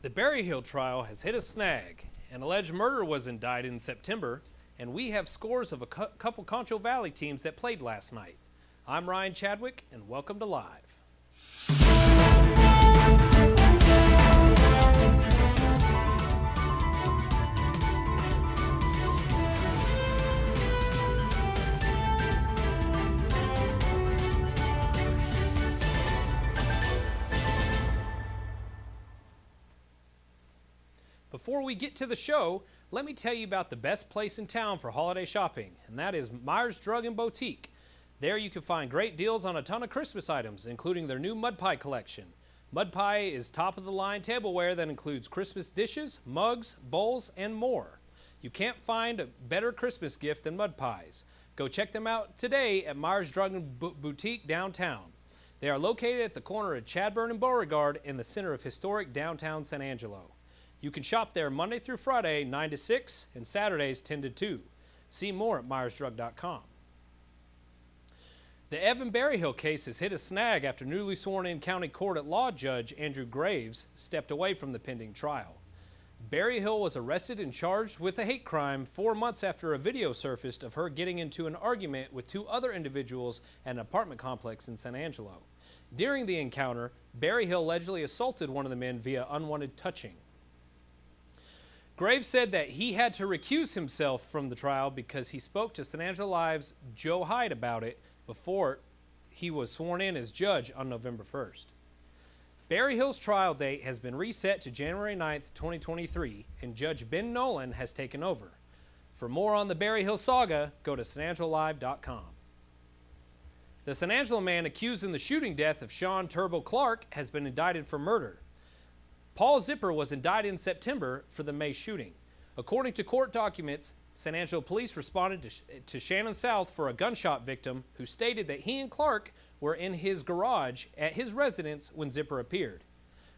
The Berryhill trial has hit a snag. An alleged murder was indicted in September, and we have scores of a couple Concho Valley teams that played last night. I'm Ryan Chadwick, and welcome to Live. Before we get to the show, let me tell you about the best place in town for holiday shopping, and that is Myers Drug and Boutique. There you can find great deals on a ton of Christmas items, including their new mud pie collection. Mud pie is top-of-the-line tableware that includes Christmas dishes, mugs, bowls, and more. You can't find a better Christmas gift than mud pies. Go check them out today at Myers Drug and Boutique downtown. They are located at the corner of Chadburn and Beauregard in the center of historic downtown San Angelo. You can shop there Monday through Friday, 9 to 6, and Saturdays, 10 to 2. See more at myersdrug.com. The Evan Berryhill case has hit a snag after newly sworn-in county court at law judge Andrew Graves stepped away from the pending trial. Berryhill was arrested and charged with a hate crime 4 months after a video surfaced of her getting into an argument with two other individuals at an apartment complex in San Angelo. During the encounter, Berryhill allegedly assaulted one of the men via unwanted touching. Graves said that he had to recuse himself from the trial because he spoke to San Angelo Live's Joe Hyde about it before he was sworn in as judge on November 1st. Berryhill's trial date has been reset to January 9th, 2023, and Judge Ben Nolan has taken over. For more on the Berryhill saga, go to sanangelolive.com. The San Angelo man accused in the shooting death of Sean Turbo Clark has been indicted for murder. Paul Zipper was indicted in September for the May shooting. According to court documents, San Angelo police responded to Shannon South for a gunshot victim who stated that he and Clark were in his garage at his residence when Zipper appeared.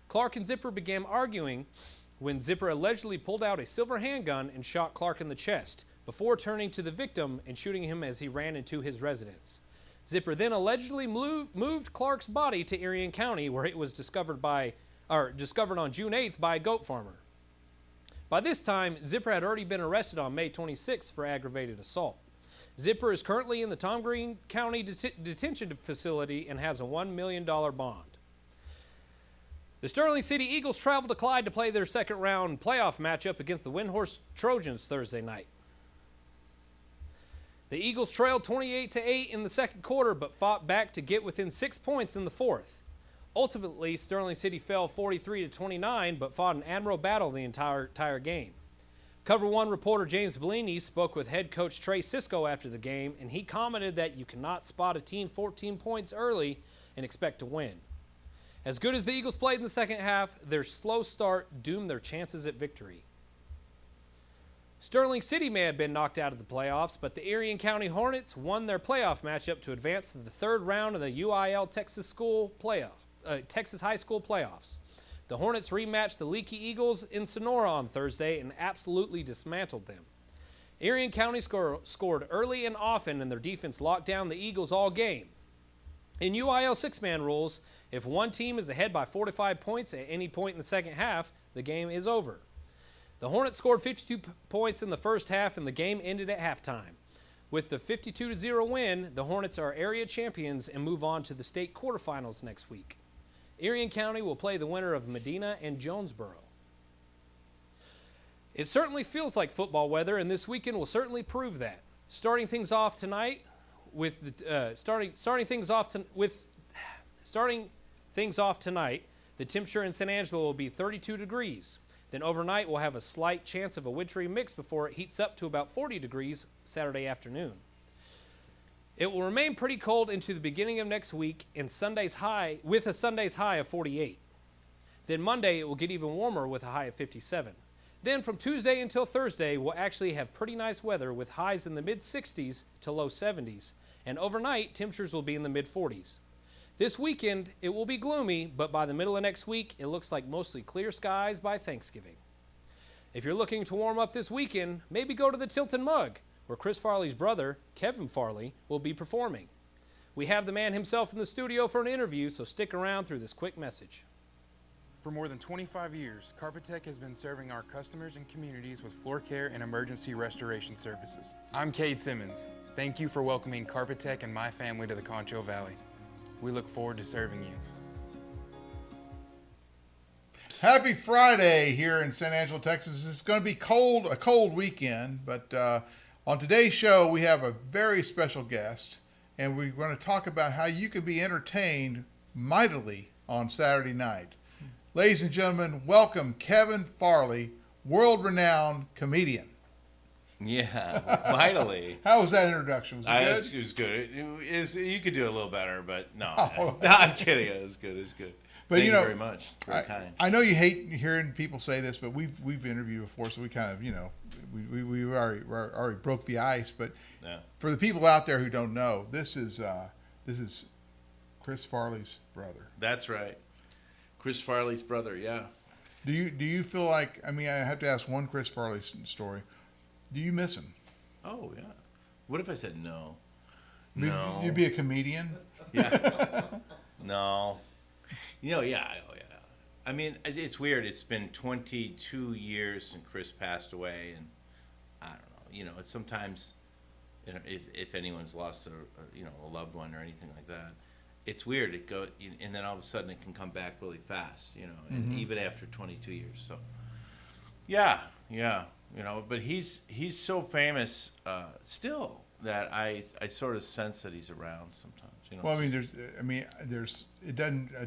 Clark and Zipper began arguing when Zipper allegedly pulled out a silver handgun and shot Clark in the chest before turning to the victim and shooting him as he ran into his residence. Zipper then allegedly moved Clark's body to Erie County, where it was discovered on June 8th by a goat farmer. By this time, Zipper had already been arrested on May 26th for aggravated assault. Zipper is currently in the Tom Green County Detention Facility and has a $1 million bond. The Sterling City Eagles traveled to Clyde to play their second-round playoff matchup against the Windhorse Trojans Thursday night. The Eagles trailed 28-8 in the second quarter, but fought back to get within 6 points in the fourth. Ultimately, Sterling City fell 43-29, but fought an admirable battle the entire game. Cover One reporter James Bellini spoke with head coach Trey Cisco after the game, and he commented that you cannot spot a team 14 points early and expect to win. As good as the Eagles played in the second half, their slow start doomed their chances at victory. Sterling City may have been knocked out of the playoffs, but the Erie County Hornets won their playoff matchup to advance to the third round of the UIL Texas High School playoffs. The Hornets rematched the Leaky Eagles in Sonora on Thursday and absolutely dismantled them. Erie County scored early and often, and their defense locked down the Eagles all game. In UIL six-man rules, if one team is ahead by 45 points at any point in the second half, the game is over. The Hornets scored 52 points in the first half, and the game ended at halftime. With the 52-0 win, the Hornets are area champions and move on to the state quarterfinals next week. Erie County will play the winner of Medina and Jonesboro. It certainly feels like football weather, and this weekend will certainly prove that. Starting things off tonight, the temperature in San Angelo will be 32 degrees. Then overnight, we'll have a slight chance of a wintry mix before it heats up to about 40 degrees Saturday afternoon. It will remain pretty cold into the beginning of next week and with a Sunday's high of 48. Then Monday, it will get even warmer with a high of 57. Then from Tuesday until Thursday, we'll actually have pretty nice weather with highs in the mid-60s to low 70s. And overnight, temperatures will be in the mid-40s. This weekend, it will be gloomy, but by the middle of next week, it looks like mostly clear skies by Thanksgiving. If you're looking to warm up this weekend, maybe go to the Tilton Mug, where Chris Farley's brother, Kevin Farley, will be performing. We have the man himself in the studio for an interview, so stick around through this quick message. For more than 25 years, Carpetech has been serving our customers and communities with floor care and emergency restoration services. I'm Cade Simmons. Thank you for welcoming Carpetech and my family to the Concho Valley. We look forward to serving you. Happy Friday here in San Angelo, Texas. It's going to be a cold weekend, but on today's show we have a very special guest, and we're going to talk about how you can be entertained mightily on Saturday night. Ladies and gentlemen, welcome Kevin Farley, world-renowned comedian. Yeah, mightily. How was that introduction? Was it good? It was good. You could do a little better, but no. Oh. No, I'm kidding. It was good. It was good. But Thank you very much. Very kind. I know you hate hearing people say this, but we've interviewed before, so we kind of we already broke the ice. But Yeah. for the people out there who don't know, this is Chris Farley's brother. That's right. Chris Farley's brother. Yeah. Do you feel like, I mean, I have to ask one Chris Farley story. Do you miss him? Oh yeah. What if I said no? No. You'd be a comedian? Yeah. No. Yeah. Oh yeah. I mean, it's weird. It's been 22 years since Chris passed away, and I don't know. It's sometimes, if anyone's lost a loved one or anything like that, it's weird. It go, and then all of a sudden it can come back really fast. And even after 22 years. So, yeah. But he's so famous still that I sort of sense that he's around sometimes. Well, a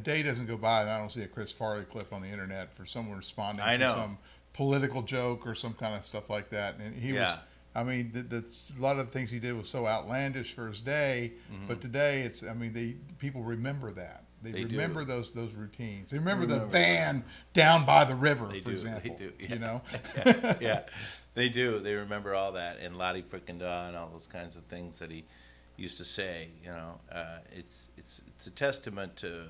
day doesn't go by and I don't see a Chris Farley clip on the internet for someone responding to some political joke or some kind of stuff like that. And he was, I mean, a lot of the things he did was so outlandish for his day, but today people remember that. They remember those routines. They remember the van down by the river, for example. They do. Yeah. Yeah, they do. They remember all that, and Lottie Frickin' Da and all those kinds of things that he used to say. It's a testament to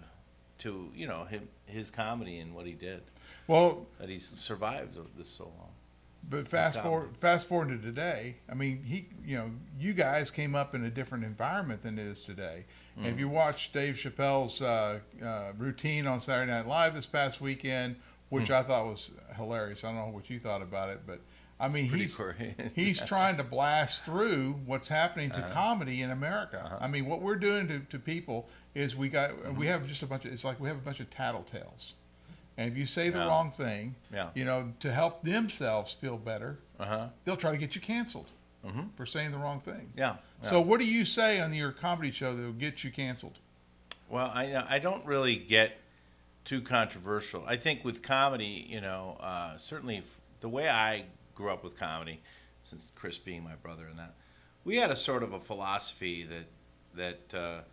his comedy and what he did. Well, that he's survived this so long. But fast forward to today. I mean, you guys came up in a different environment than it is today. And if you watch Dave Chappelle's routine on Saturday Night Live this past weekend, which I thought was hilarious. I don't know what you thought about it, but I mean, he's trying to blast through what's happening to comedy in America. I mean, what we're doing to people is we have just a bunch of tattletales. And if you say the wrong thing, to help themselves feel better, they'll try to get you canceled for saying the wrong thing. Yeah. So what do you say on your comedy show that will get you canceled? Well, I don't really get too controversial. I think with comedy, certainly the way I grew up with comedy, since Chris being my brother and that, we had a sort of a philosophy that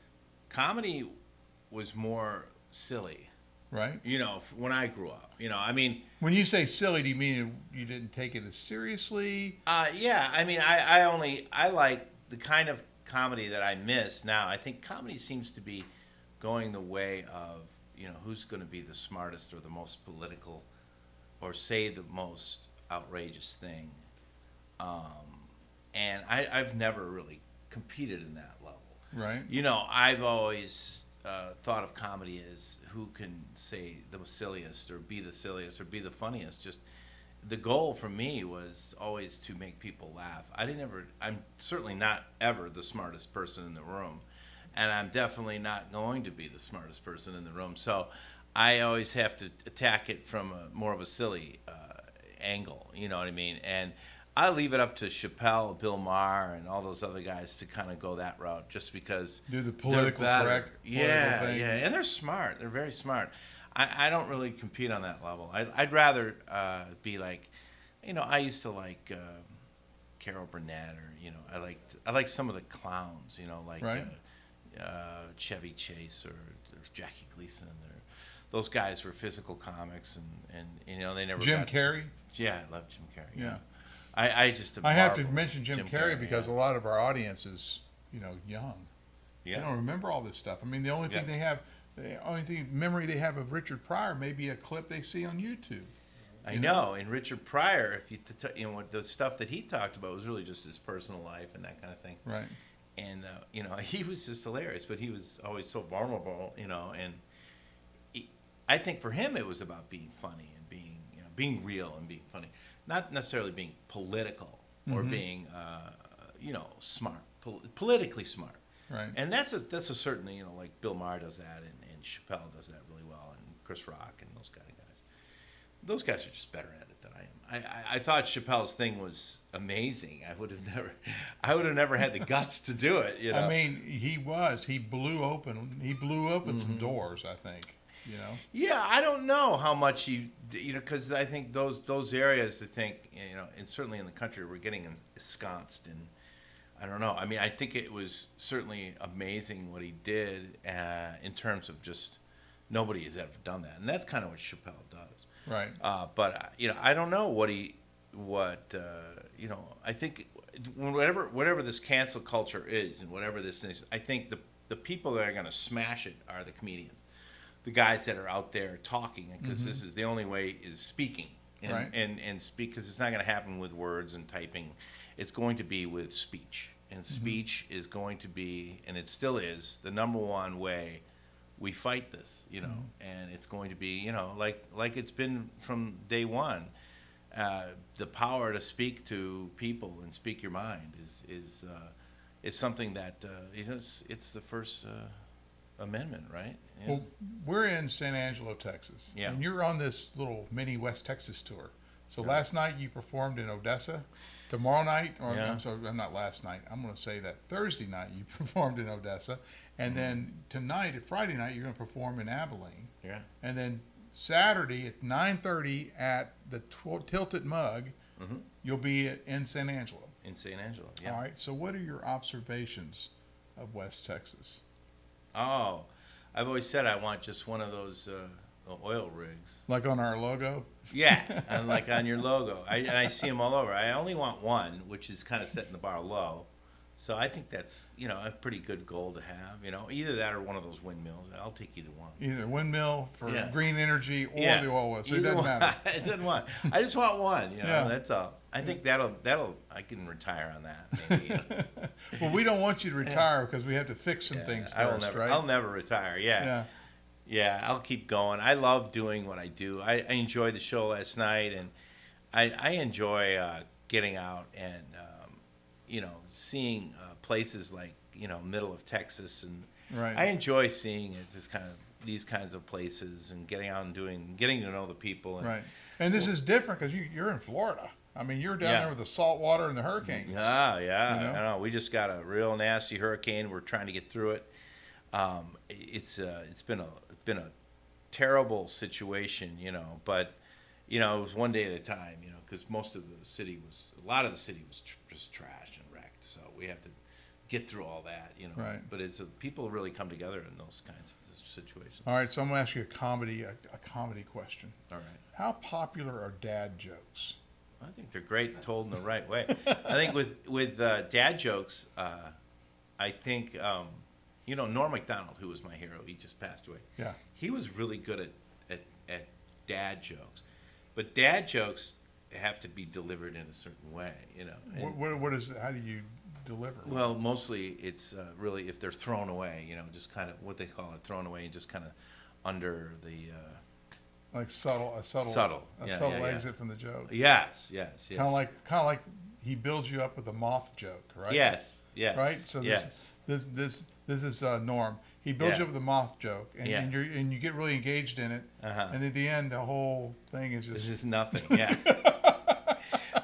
comedy was more silly. Right. When I grew up, I mean. When you say silly, do you mean you didn't take it as seriously? Yeah. I mean, I like the kind of comedy that I miss now. I think comedy seems to be going the way of, who's going to be the smartest or the most political or say the most outrageous thing. And I've never really competed in that level. Right. I've always thought of comedy as who can say the silliest or be the funniest. Just the goal for me was always to make people laugh. I'm certainly not ever the smartest person in the room, and I'm definitely not going to be the smartest person in the room. So I always have to attack it from more of a silly angle. You know what I mean? And I leave it up to Chappelle, Bill Maher, and all those other guys to kind of go that route, just because do the political correct thing. And they're smart. They're very smart. I don't really compete on that level. I'd rather be like, I used to like Carol Burnett, or I like some of the clowns, like Chevy Chase or Jackie Gleason. Those guys were physical comics, and they never. Jim Carrey. Yeah, I love Jim Carrey. Yeah. I just have to mention Jim Carrey because a lot of our audience is, young. Yeah. They don't remember all this stuff. I mean, the only memory they have of Richard Pryor may be a clip they see on YouTube. I know. And Richard Pryor, if the stuff that he talked about was really just his personal life and that kind of thing. Right. And he was just hilarious, but he was always so vulnerable, and I think for him it was about being funny and being real and being funny, not necessarily being political or being smart, politically smart. Right. And that's a certainly, like Bill Maher does that, and Chappelle does that really well, and Chris Rock and those kind of guys. Those guys are just better at it than I am. I thought Chappelle's thing was amazing. I would have never had the guts to do it. I mean, he blew open some doors, I think. Yeah, I don't know how much because I think those areas, and certainly in the country, we're getting ensconced in. I don't know. I mean, I think it was certainly amazing what he did in terms of just nobody has ever done that, and that's kind of what Chappelle does. Right. But I don't know I think whatever this cancel culture is, and whatever this is, I think the people that are going to smash it are the comedians, the guys that are out there talking, because this is the only way is speaking, and speak, because it's not going to happen with words and typing. It's going to be with speech, and speech is going to be, and it still is, the number one way we fight this, and it's going to be, like it's been from day one. The power to speak to people and speak your mind is something that it's the First Amendment, right? Yeah. Well, we're in San Angelo, Texas, and you're on this little mini West Texas tour. So last night you performed in Odessa. Tomorrow night, I'm sorry, not last night. I'm going to say that Thursday night you performed in Odessa, and then tonight, Friday night, you're going to perform in Abilene. Yeah. And then Saturday at 9:30 at the Tilted Mug, you'll be in San Angelo. In San Angelo, yeah. All right. So what are your observations of West Texas? Oh, I've always said I want just one of those oil rigs. Like on our logo? Yeah, and like on your logo. I see them all over. I only want one, which is kind of setting the bar low. So I think that's, a pretty good goal to have. Either that or one of those windmills. I'll take either one. Either windmill for green energy or the oil well. So it doesn't matter. It doesn't matter. I just want one, that's all. I think that'll I can retire on that maybe. Well, we don't want you to retire because we have to fix some things first, right? I'll never retire. Yeah, I'll keep going. I love doing what I do. I enjoyed the show last night, and I enjoy getting out and seeing places like middle of Texas, and I enjoy seeing these kinds of places and getting out and getting to know the people. And, and this is different because you're in Florida. I mean, you're down there with the salt water and the hurricanes. Yeah. I know. We just got a real nasty hurricane. We're trying to get through it. It's been a terrible situation, but it was one day at a time, because a lot of the city was just trashed and wrecked. So we have to get through all that, But people really come together in those kinds of situations. All right, so I'm gonna ask you a comedy question. All right. How popular are dad jokes? I think they're great, told in the right way. I think with dad jokes, I think. Norm Macdonald, who was my hero, he just passed away. Yeah. He was really good at dad jokes. But dad jokes have to be delivered in a certain way, What is how do you deliver? Well, mostly it's really if they're thrown away, just kind of what they call it, thrown away, and just kind of under the... like subtle exit from the joke. Yes. Kind of like he builds you up with a moth joke, right? Yes. Right. So this is Norm. He builds you up with a moth joke, and you get really engaged in it, and at the end, the whole thing is just nothing. Yeah.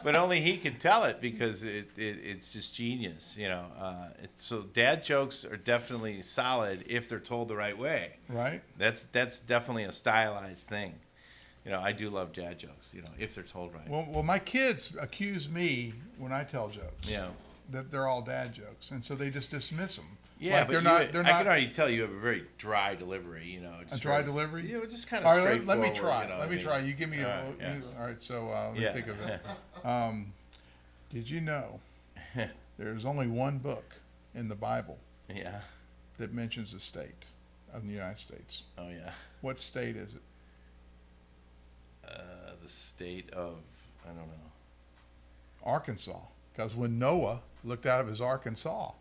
But only he can tell it because it's just genius, so dad jokes are definitely solid if they're told the right way. Right. That's definitely a stylized thing. I do love dad jokes, if they're told right. Well, my kids accuse me when I tell jokes. Yeah. That they're all dad jokes, and so they just dismiss them. Yeah, like but I can already tell you have a very dry delivery. A dry delivery. Just kind of all right, straightforward. let me try. Let me try. You give me all right. So let me think of it. Did you know there's only one book in the Bible that mentions the state of the United States? Oh yeah. What state is it? The state of I don't know. Arkansas, because when Noah looked out of his Arkansas.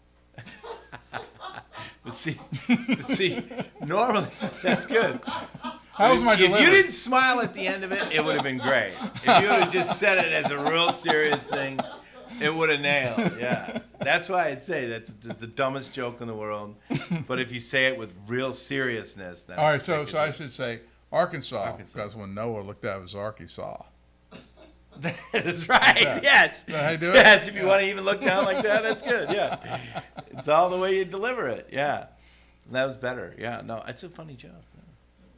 But see, normally that's good. How was my If you delivery? didn't smile at the end of it, it would have been great. If you would have just said it as a real serious thing, it would have nailed. Yeah, that's why I'd say that's just the dumbest joke in the world. But if you say it with real seriousness, then All right, so I should say Arkansas, Arkansas. because when Noah looked at it, it was Arkansas. That's right. that. Yes. Is that how you do it? Yes. If you want to even look down like that, that's good. Yeah. It's all the way you deliver it. Yeah. That was better. Yeah. No, it's a funny joke.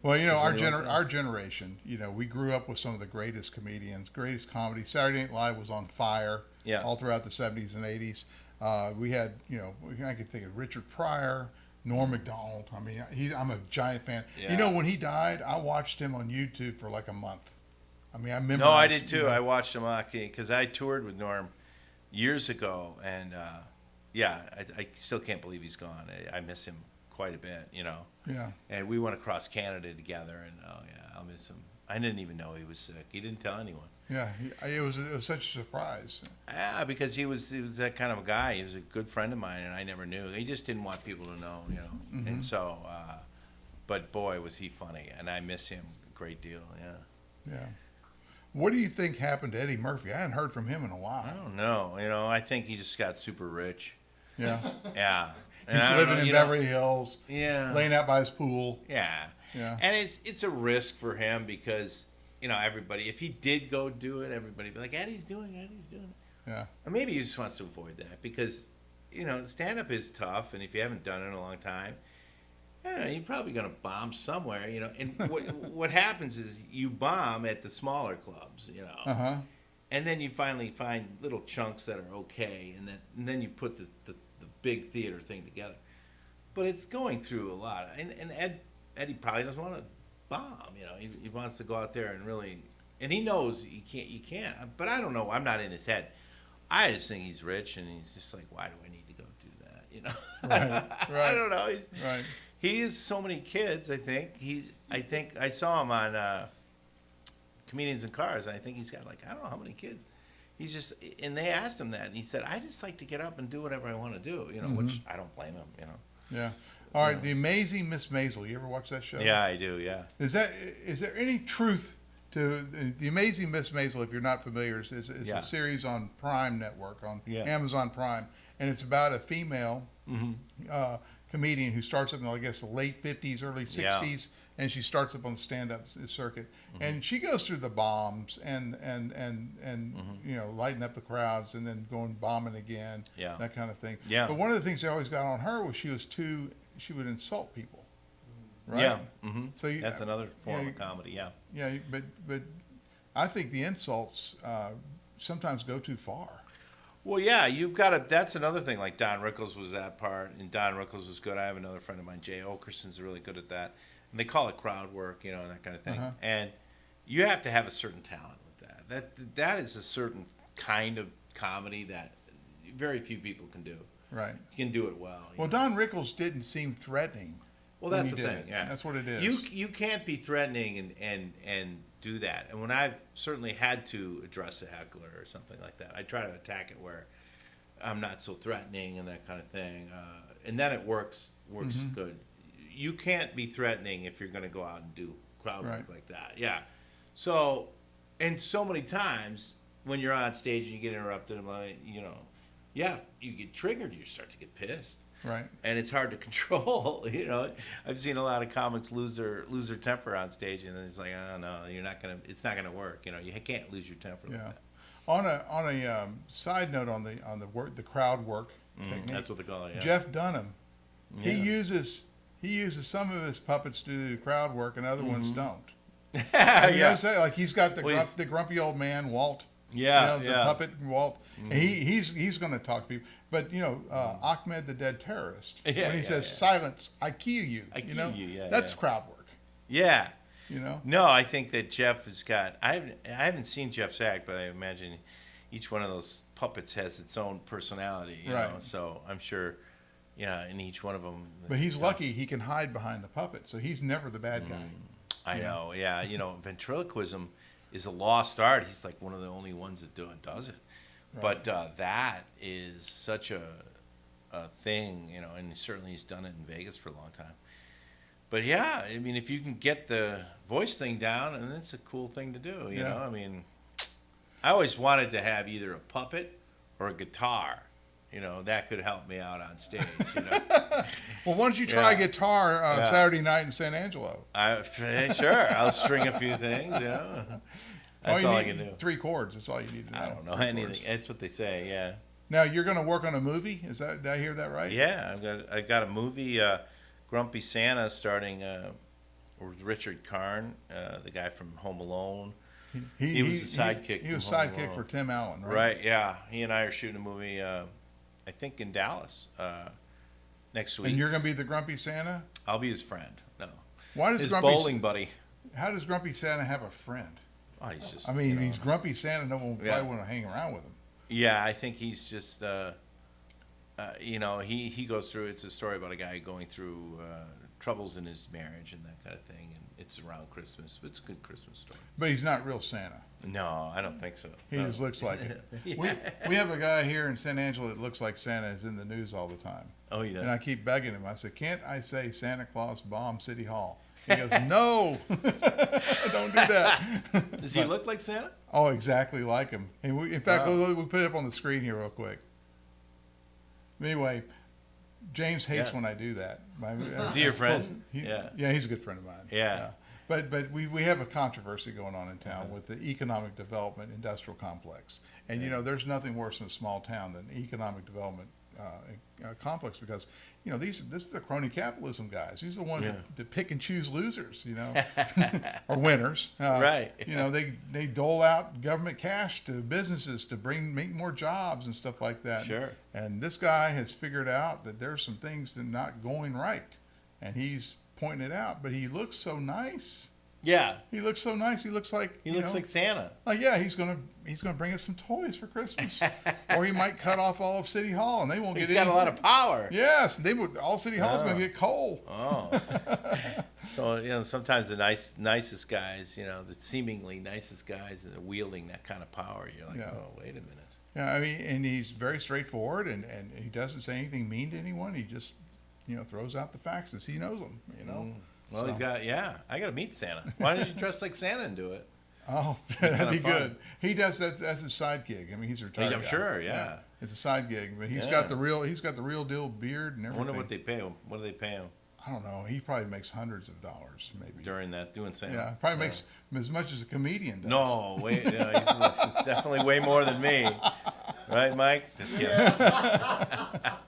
Well, you know, Does anyone think? our generation, you know, we grew up with some of the greatest comedians, greatest comedy. Saturday Night Live was on fire Yeah. all throughout the 70s and 80s. We had, you know, I could think of Richard Pryor, Norm Macdonald. I mean, I'm a giant fan. Yeah. You know, when he died, I watched him on YouTube for like a month. I mean, I remember. No, I did too. I watched him because I toured with Norm years ago, and yeah, I still can't believe he's gone. I miss him quite a bit, you know. Yeah. And we went across Canada together, and oh yeah, I'll miss him. I didn't even know he was sick. He didn't tell anyone. Yeah. It was such a surprise. Yeah, because he was that kind of a guy. He was a good friend of mine, and I never knew. He just didn't want people to know, you know. Mm-hmm. And so, but boy, was he funny, and I miss him a great deal. Yeah. Yeah. What do you think happened to Eddie Murphy? I hadn't heard from him in a while. I don't know. You know, I think he just got super rich. Yeah. Yeah. And He's I don't living know, in you know, Beverly Hills, Yeah. laying out by his pool. Yeah. Yeah. And it's a risk for him because, you know, everybody, if he did go do it, everybody would be like, Eddie's doing it. Yeah. Or maybe he just wants to avoid that because, you know, stand-up is tough, and if you haven't done it in a long time, I don't know, you're probably going to bomb somewhere, you know. And what happens is you bomb at the smaller clubs, you know. Uh-huh. And then you finally find little chunks that are okay, and then you put the big theater thing together. But it's going through a lot. And Eddie probably doesn't want to bomb, you know. He wants to go out there and really, and he knows you can't. But I don't know. I'm not in his head. I just think he's rich, and he's just like, why do I need to go do that, you know? Right. I don't know. Right. He has so many kids. I think I saw him on Comedians in Cars. And I think he's got like, I don't know how many kids. He's just, and they asked him that, and he said, I just like to get up and do whatever I want to do, you know, which I don't blame him, you know. Yeah. All right. The Amazing Miss Maisel. You ever watch that show? Yeah, I do. Yeah. Is there any truth to the Amazing Miss Maisel? If you're not familiar, is Yeah. a series on Prime Network on Yeah. Amazon Prime, and it's about a female comedian who starts up in, I guess, the late 50s, early 60s, and she starts up on the stand-up circuit, and she goes through the bombs and you know, lighting up the crowds, and then going bombing again, Yeah. that kind of thing. Yeah. But one of the things they always got on her was she would insult people, right? Yeah. So That's another form yeah, of comedy. Yeah. Yeah, but I think the insults sometimes go too far. Well, yeah, you've got to. That's another thing. Like Don Rickles was that part, and Don Rickles was good. I have another friend of mine, Jay Okerson's really good at that, and they call it crowd work, you know, and that kind of thing. And you have to have a certain talent with that. That is a certain kind of comedy that very few people can do. Right. You can do it well. Well, Don Rickles didn't seem threatening. Well, when that's he the did thing. it. Yeah, That's what it is. You can't be threatening and do that. And when I've certainly had to address a heckler or something like that, I try to attack it where I'm not so threatening and that kind of thing. And then it works good. You can't be threatening if you're going to go out and do crowd work like that. Yeah. So, and so many times when you're on stage and you get interrupted, I'm like, you know, yeah, you get triggered, you start to get pissed. Right. And it's hard to control, you know. I've seen a lot of comics lose their temper on stage, and it's like, oh no, it's not gonna work, you know. You can't lose your temper like that. On a side note on the crowd work technique. That's what they call it. Yeah. Jeff Dunham, Yeah. he uses some of his puppets to do crowd work, and other ones don't. Yeah. You notice that? Like he's got Well, the grumpy old man Walt. Yeah, You know, the puppet Walt. And he's going to talk to people. But you know, Ahmed the Dead Terrorist, when he says silence, I kill you. I you know, kill you, yeah, that's yeah. crowd work. Yeah. You know. No, I think that Jeff has got. I haven't seen Jeff's act, but I imagine each one of those puppets has its own personality. You know? So I'm sure, you know, in each one of them. But he's lucky he can hide behind the puppet, so he's never the bad guy. I know. Yeah. You know, ventriloquism is a lost art. He's like one of the only ones that does it. Right. But that is such a thing, you know, and certainly he's done it in Vegas for a long time. But yeah, I mean, if you can get the voice thing down, and it's a cool thing to do, you know. I mean, I always wanted to have either a puppet or a guitar. You know, that could help me out on stage. You know. Well, why don't you try guitar Saturday night in San Angelo? Sure, I'll string a few things. You know, that's all I can do. 3 chords. That's all you need to know. I don't know anything. That's what they say. Yeah. Now you're going to work on a movie. Did I hear that right? Yeah, I got a movie, Grumpy Santa, starting with Richard Karn, the guy from Home Alone. He was the sidekick. He was sidekick for Tim Allen, right? Right. Yeah. He and I are shooting a movie. I think in Dallas next week. And you're going to be the Grumpy Santa? I'll be his friend. No. Why does his Grumpy bowling buddy? How does Grumpy Santa have a friend? Oh, he's just. I mean, he's Grumpy Santa. No one probably want to hang around with him. Yeah, I think he's just. You know, he goes through. It's a story about a guy going through troubles in his marriage and that kind of thing, and it's around Christmas. It's a good Christmas story. But he's not real Santa. No, I don't think so. He just looks like it. We have a guy here in San Angelo that looks like Santa is in the news all the time. Oh, yeah. And I keep begging him. I said, can't I say Santa Claus bombed City Hall? He goes, no, don't do that. Does he look like Santa? Oh, exactly like him. And in fact, we'll put it up on the screen here real quick. Anyway, James hates when I do that. Is he your friend? Yeah, he's a good friend of mine. Yeah. But we have a controversy going on in town with the economic development industrial complex. And, you know, there's nothing worse in a small town than economic development complex because, you know, this is the crony capitalism guys. These are the ones that pick and choose losers, you know, or winners. Right. You know, they dole out government cash to businesses to make more jobs and stuff like that. Sure. And this guy has figured out that there's some things that are not going right. And he's pointing it out, but he looks so nice. Yeah. He looks so nice. He looks like like Santa. Like he's gonna bring us some toys for Christmas, or he might cut off all of City Hall and they won't get. He's got a lot of power. Yes, all City Hall's gonna get coal. Oh. So you know, sometimes the nicest guys, you know, the seemingly nicest guys, and they're wielding that kind of power. You're like, oh, wait a minute. Yeah, I mean, and he's very straightforward, and he doesn't say anything mean to anyone. He just, you know, throws out the facts as he knows them. You know. Well, he's got, I got to meet Santa. Why don't you dress like Santa and do it? Oh, that'd be good. He does that's his side gig. I mean, he's a retired. I'm sure, yeah. It's a side gig, but he's got the real deal beard and everything. I wonder what they pay him. What do they pay him? I don't know. He probably makes hundreds of dollars, maybe. During that, doing Santa. Yeah, probably makes as much as a comedian does. No, he's definitely way more than me. Right, Mike? Just kidding.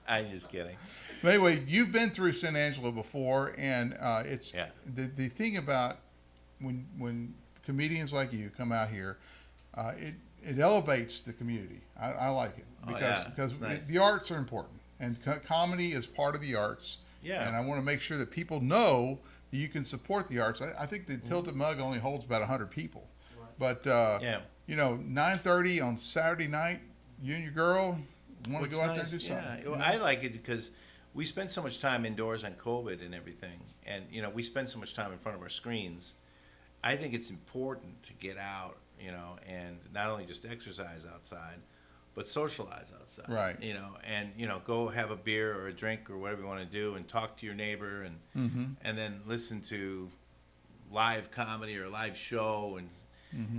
I'm just kidding. But anyway, you've been through San Angelo before, and it's the thing about when comedians like you come out here, it elevates the community. I like it because nice. The arts are important, and comedy is part of the arts. Yeah. And I want to make sure that people know that you can support the arts. I think the Tilted Mug only holds about 100 people, but you know, 9:30 on Saturday night, you and your girl want to go out there and do something. Yeah, well, I like it because we spend so much time indoors on COVID and everything, and you know, we spend so much time in front of our screens. I think it's important to get out, you know, and not only just exercise outside, but socialize outside. Right. You know, and you know, go have a beer or a drink or whatever you want to do, and talk to your neighbor, and then listen to live comedy or a live show, and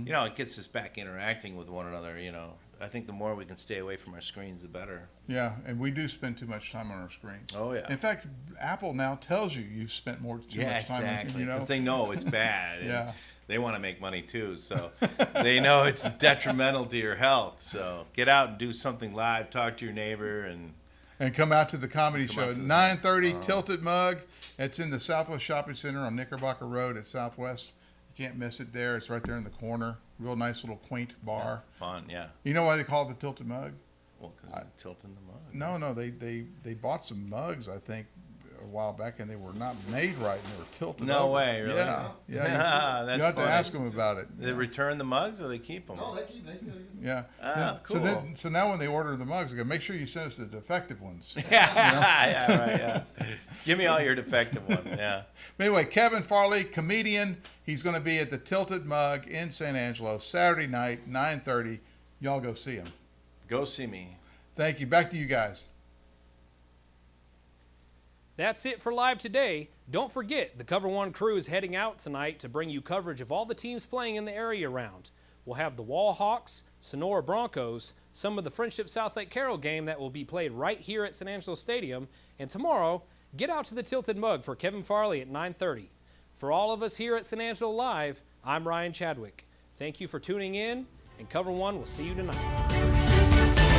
you know, it gets us back interacting with one another. You know, I think the more we can stay away from our screens, the better. Yeah, and we do spend too much time on our screens. Oh yeah. In fact, Apple now tells you you've spent too much time. Yeah, exactly. Because they know it's bad. Yeah. They want to make money too, so they know it's detrimental to your health. So get out and do something live. Talk to your neighbor and come out to the comedy show. 9:30 Tilted Mug. It's in the Southwest Shopping Center on Knickerbocker Road at Southwest. You can't miss it there. It's right there in the corner. Real nice little quaint bar. Yeah, fun, yeah. You know why they call it the Tilted Mug? Well, because tilting the mug. No, they bought some mugs, I think, a while back, and they were not made right, and they were tilted No over. way, really? Yeah. That's you have funny. to ask them about it. They return the mugs or they keep them? No, they keep. They still use them. Yeah. Ah, cool. So now when they order the mugs, they go, make sure you send us the defective ones. Yeah, right, yeah. Give me all your defective ones, yeah. But anyway, Kevin Farley, comedian. He's going to be at the Tilted Mug in San Angelo Saturday night, 9:30. Y'all go see him. Go see me. Thank you. Back to you guys. That's it for Live Today. Don't forget, the Cover One crew is heading out tonight to bring you coverage of all the teams playing in the area round. We'll have the Wall Hawks, Sonora Broncos, some of the Friendship South Lake Carroll game that will be played right here at San Angelo Stadium, and tomorrow, get out to the Tilted Mug for Kevin Farley at 9:30. For all of us here at San Angelo Live, I'm Ryan Chadwick. Thank you for tuning in, and Cover One will see you tonight.